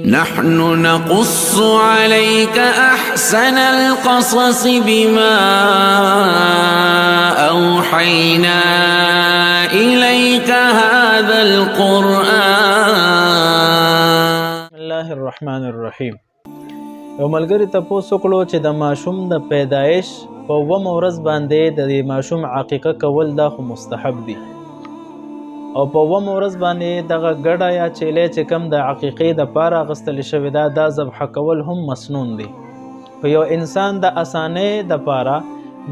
نحن نقص عليك أحسن القصص بما أوحينا إليك هذا القرآن. بسم الله الرحمن الرحیم. یو ملګری تاسو کړو چې د ماشوم د پیدایش په 9 ورځ باندې د ماشوم عقیقه کول دا خو مستحب دي، او په 9 ورځ باندې دغه ګډه یا چیلې چې کم د عقیقې د پاره اغوستل شوی دا ذبح کول هم مسنون دي. په یو انسان د اسانۍ د پاره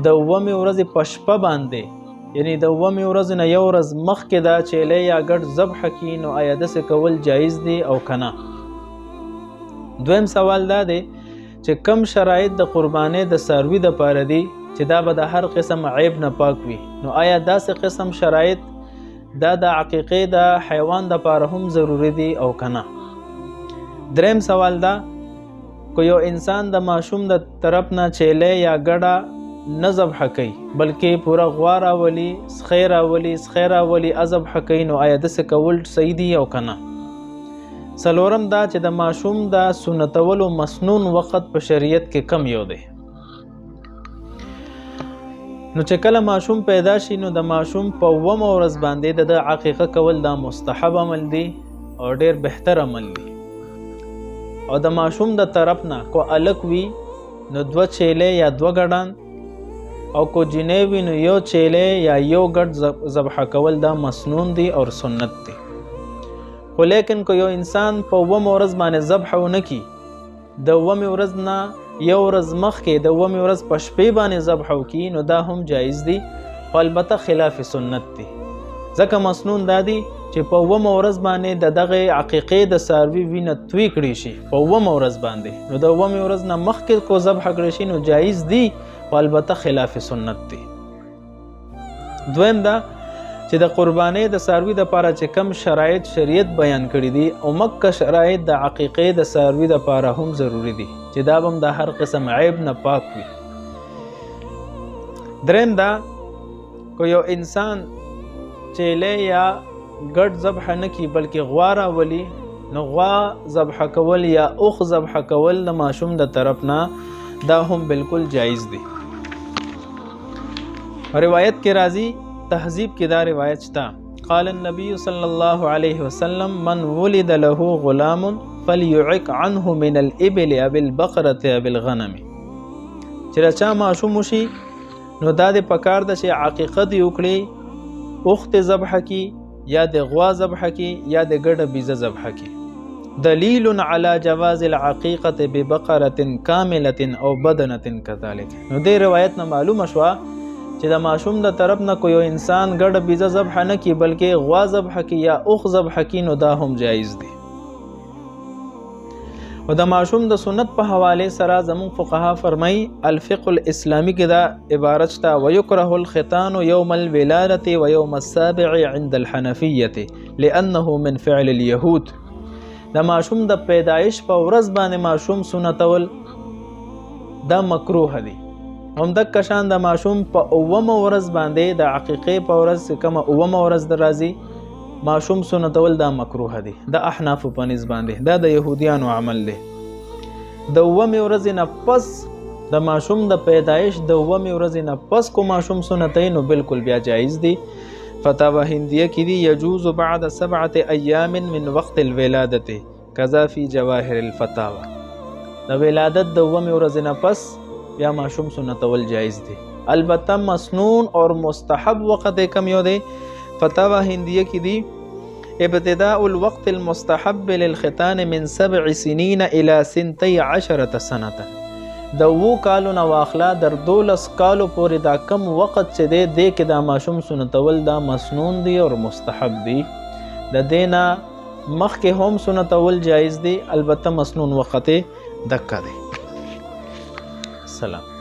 د 9 ورځې په شپه باندې، یعنی د 9 ورځې نه یو ورځ مخکې دا چیلې یا ګډ ذبح کړي، نو آیا داسې کول جایز دي او کنه؟ دویم سوال دا دی چې کم شرایط د قربانۍ د څاروي د پاره دي چې دا به د هر قسم عیب نه پاک وي، نو آیا داسې قسم شرایط دا د عقیقې د حیوان د پاره هم ضروری دي او کنه؟ دریم سوال دا کو یو انسان د ماشوم د طرف نه چیلې یا ګډه نه ذبح کوي بلکې پورا غوا راولي، سخی راولي ذبح کوي، نو آیا داسې کول صحیح دي او کنه؟ څلورم دا چې د ماشوم د سنتولو مسنون وخت په شریعت کې کم یو دی. نو چې کله ماشوم پیدا شي نو د ماشوم په 9 ورځ باندې د عقیقه کول دا مستحب عمل دی او ډیر بهتر عمل دی. او د ماشوم د طرف نه کو الک وی نو 2 چیلې یا 2 ګډان، او کو جنې وی نو یو چیلې یا یو ګډ ذبح کول دا مسنون دی او سنت دی. خو لیکن کو یو انسان په 9 ورځ باندې ذبح ونه کی، د 9 ورځ نه یو ورځ مخکې د 9 ورځ په شپې باندې ذبح وکړي، نو دا هم جایز دي، خو البته خلاف سنت دي. ځکه مسنون دا دی چې په 9 ورځ باندې د دغه عقیقې د څاروي وینه توی کړي شي په 9 ورځ باندې، نو د 9 ورځ نه مخکې کو ذبح کړي شي نو جایز دي، خو البته خلاف سنت دي. دویم دا چې د قربانۍ د څاروي د پاره چې کم شرایط شریعت بیان کړي دي، او مکه شرایط د عقیقې د څاروي د پاره هم ضروری دي چې دا هم د هر قسم عیب نه پاک وي. دریم دا کو یو انسان چیلې یا ګډ ذبح نه کی بلکې غوا راولي، نو غوا ذبح کول یا اوخ ذبح کول د ماشوم د طرف نه دا هم بالکل جایز دي. روایت کې راځي، تهذیب کې دا روایت شته، قال النبي صلى الله عليه وسلم من ولد له غلام فليعق عنه من الابل او البقره او الغنم. چې چا ماشوم شي نو دا د پکار د چې عقیقه دی وکړي، اوخت ذبح کی یا د غوا ذبح کی یا د ګډه بیزه ذبح کی. دلیل على جواز العقیقه ببقره كامله او بدنه كذلك. نو دې روایت نه معلومه شوه چې د ماشوم د طرف نه کو یو انسان ګډه بیزه ذبح نه کی بلکې غوا ذبح کی یا اوخ ذبح کی، نو دا هم جایز دی. او د ماشوم د سنت په حواله سره زمون فقها فرمای الفقه الاسلامی کې دا عبارت شته، ويكره الختان يوم الولاده ويوم السابع عند الحنفيه لانه من فعل اليهود. د ماشوم د پیدایش په ورځ باندې ماشوم سنتول دا مکروه دی. هم د کشان د ماشوم په 9 ورځ باندې د عقیقې په ورځ کومه 9 ورځ درازي ماشوم سنتول دا مکروه دی د احناف په نسبت باندې، دا د يهوديانو عمل دی. د 9 ورځې نه پس د ماشوم د پیدایش د 9 ورځې نه پس کو ماشوم سنتای نو بالکل بیا جایز دی. فتاوی هندیه کې دی يجوز بعد 7 ايام من وقت الولاده كذا في جواهر الفتاوى. د ولادت د 9 ورځې نه پس بیا ماشوم سنتول جایز دی. البته مسنون اور مستحب وقت کم یو دی. فتاوی هندیه کی دی ابتداء الوقت المستحب للختان من 7 سنين الى 12 سنه. د 2 کالو نه واخلا در 12 کالو پورې دا کم وخت چې دی کې دا ماشوم سنتول دا مسنون دی اور مستحب دی. د دینا مخکې هم سنتول جایز دی، البته مسنون وخت دکا دی. سلام.